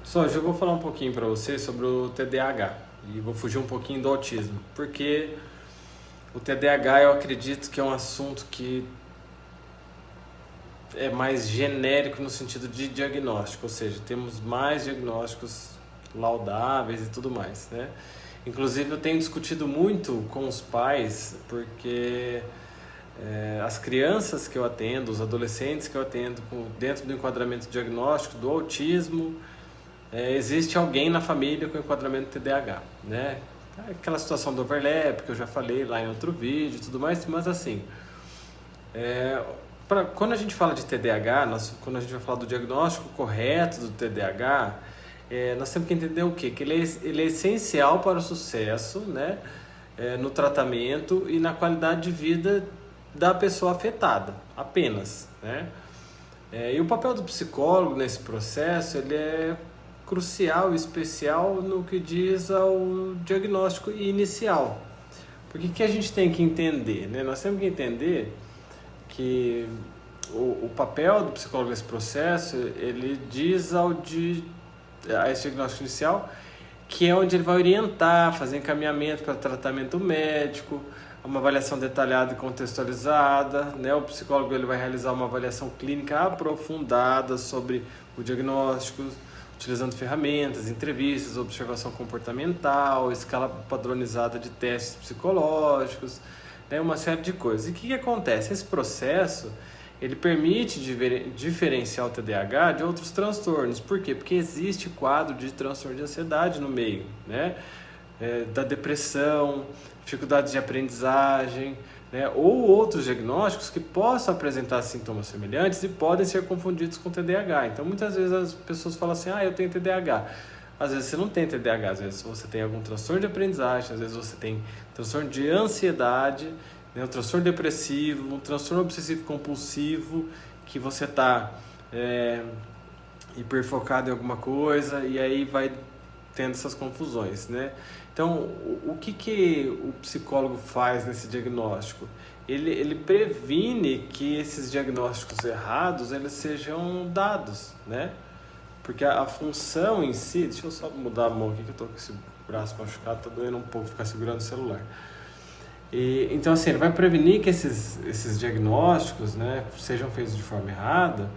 Pessoal, hoje eu vou falar um pouquinho para vocês sobre o TDAH e vou fugir um pouquinho do autismo, porque o TDAH eu acredito que é um assunto que é mais genérico no sentido de diagnóstico, ou seja, temos mais diagnósticos laudáveis e tudo mais, né? Inclusive eu tenho discutido muito com os pais, porque as crianças que eu atendo, os adolescentes que eu atendo dentro do enquadramento diagnóstico do autismo, existe alguém na família com enquadramento TDAH, né? Aquela situação do overlap que eu já falei lá em outro vídeo e tudo mais, mas assim, quando a gente fala de TDAH, quando a gente vai falar do diagnóstico correto do TDAH, nós temos que entender o quê? Que ele é essencial para o sucesso, né? No tratamento e na qualidade de vida da pessoa afetada, apenas, né? E o papel do psicólogo nesse processo, ele é crucial e especial no que diz ao diagnóstico inicial. Porque que a gente tem que entender, né? Nós temos que entender que o papel do psicólogo nesse processo, ele diz a esse diagnóstico inicial, que é onde ele vai orientar, fazer encaminhamento para tratamento médico, uma avaliação detalhada e contextualizada, né? O psicólogo ele vai realizar uma avaliação clínica aprofundada sobre o diagnóstico, utilizando ferramentas, entrevistas, observação comportamental, escala padronizada de testes psicológicos, né? Uma série de coisas. E o que acontece? Esse processo ele permite diferenciar o TDAH de outros transtornos. Por quê? Porque existe quadro de transtorno de ansiedade no meio, né? Da depressão, dificuldades de aprendizagem, né? Ou outros diagnósticos que possam apresentar sintomas semelhantes e podem ser confundidos com TDAH. Então, muitas vezes as pessoas falam assim, eu tenho TDAH. Às vezes você não tem TDAH, às vezes você tem algum transtorno de aprendizagem, às vezes você tem transtorno de ansiedade, né? Um transtorno depressivo, um transtorno obsessivo compulsivo, que você está hiperfocado em alguma coisa e aí vai tendo essas confusões, né? Então, o que o psicólogo faz nesse diagnóstico? Ele previne que esses diagnósticos errados eles sejam dados, né? Porque a função em si... Deixa eu só mudar a mão aqui que eu tô com esse braço machucado, tá doendo um pouco ficar segurando o celular. Então, assim, ele vai prevenir que esses diagnósticos, né, sejam feitos de forma errada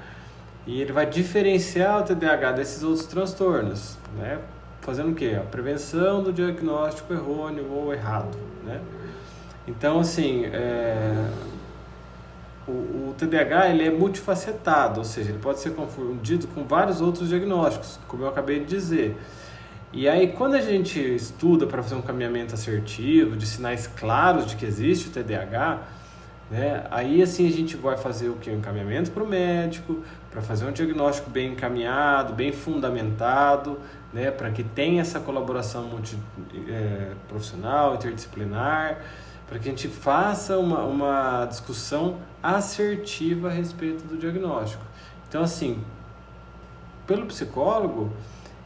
e ele vai diferenciar o TDAH desses outros transtornos, né? Fazendo o quê? A prevenção do diagnóstico errôneo ou errado, né? Então, assim, o TDAH ele é multifacetado, ou seja, ele pode ser confundido com vários outros diagnósticos, como eu acabei de dizer. E aí, quando a gente estuda para fazer um caminhamento assertivo, de sinais claros de que existe o TDAH, né? Aí assim a gente vai fazer o que? Um encaminhamento para o médico, para fazer um diagnóstico bem encaminhado, bem fundamentado, né? Para que tenha essa colaboração profissional, interdisciplinar, para que a gente faça uma discussão assertiva a respeito do diagnóstico. Então, assim, pelo psicólogo,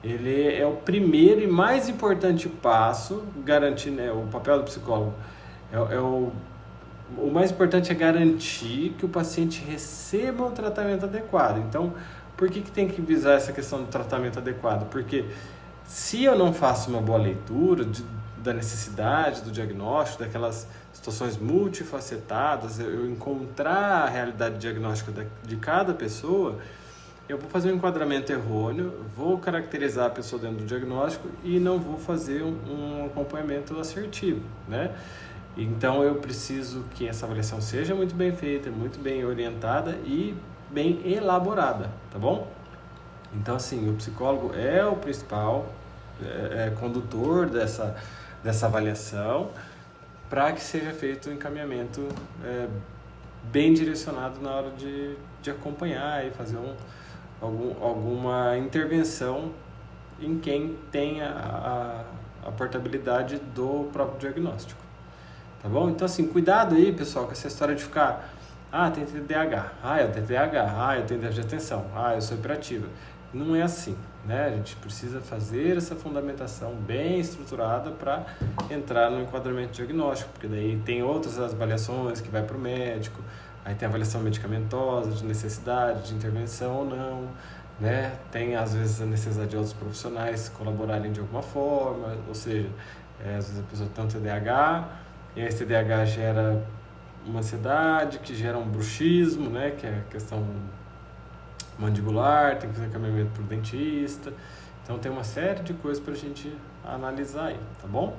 ele é o primeiro e mais importante passo, garantir, né? O papel do psicólogo o mais importante é garantir que o paciente receba um tratamento adequado. Então, por que tem que visar essa questão do tratamento adequado? Porque se eu não faço uma boa leitura da necessidade do diagnóstico, daquelas situações multifacetadas, eu encontrar a realidade diagnóstica de cada pessoa, eu vou fazer um enquadramento errôneo, vou caracterizar a pessoa dentro do diagnóstico e não vou fazer um acompanhamento assertivo, né? Então eu preciso que essa avaliação seja muito bem feita, muito bem orientada e bem elaborada, tá bom? Então assim, o psicólogo é o principal condutor dessa avaliação para que seja feito o encaminhamento bem direcionado na hora de acompanhar e fazer alguma intervenção em quem tem a portabilidade do próprio diagnóstico. Tá bom? Então, assim, cuidado aí, pessoal, com essa história de ficar... tem TDAH. Eu tenho TDAH. Eu tenho déficit de atenção. Eu sou hiperativa. Não é assim, né? A gente precisa fazer essa fundamentação bem estruturada para entrar no enquadramento diagnóstico, porque daí tem outras avaliações que vai para o médico, aí tem a avaliação medicamentosa, de necessidade de intervenção ou não, né? Tem às vezes a necessidade de outros profissionais colaborarem de alguma forma, ou seja, às vezes a pessoa tem um TDAH, e esse TDAH gera uma ansiedade, que gera um bruxismo, né? Que é a questão mandibular, tem que fazer caminhamento para o dentista. Então tem uma série de coisas para a gente analisar aí, tá bom?